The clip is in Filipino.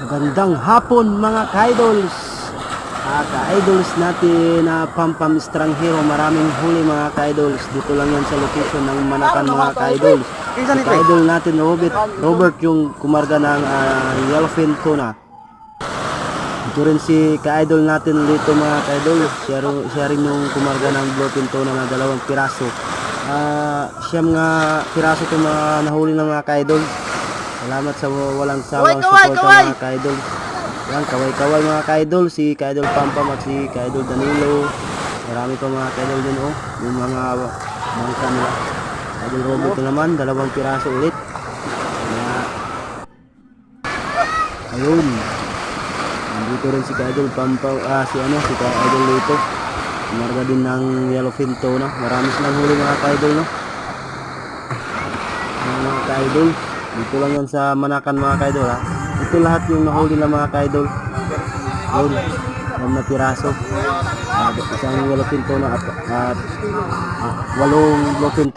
Magandang hapon mga ka-idols. Ka-idols natin na Pampam Estranghero, maraming huli mga ka-idols. Dito lang yan sa location ng Manakan mga ka-idols. Si ka-idol natin Robert yung kumarga ng yellowfin tuna. Ito rin si ka-idol natin dito mga ka-idol. Siya rin yung kumarga ng bluefin tuna na 2 piraso. Siyam nga piraso itong mga nahuli ng mga ka-idol. Salamat sa walang sawang suporta mga ka-idol. Yan, kaway-kaway mga ka-idol. Si ka-idol Pampam at si ka-idol Danilo. Marami pa mga ka-idol din oh. Yung mga bangka nila. Ka-idol Robert naman, 2 piraso ulit. Kaya, ayun. Nandito rin si ka-idol Pampam, si ka-idol Lito. Marga din ng yellowfin tuna. Marami silang huli mga ka-idol no. Mga ka-idol. Dito lang yan sa Manakan mga ka-idol ha. Ito lahat yung nahuli ng mga ka-idol. Yun, 6 na piraso. Isang yellowfin tuna at 8 bluefin tuna.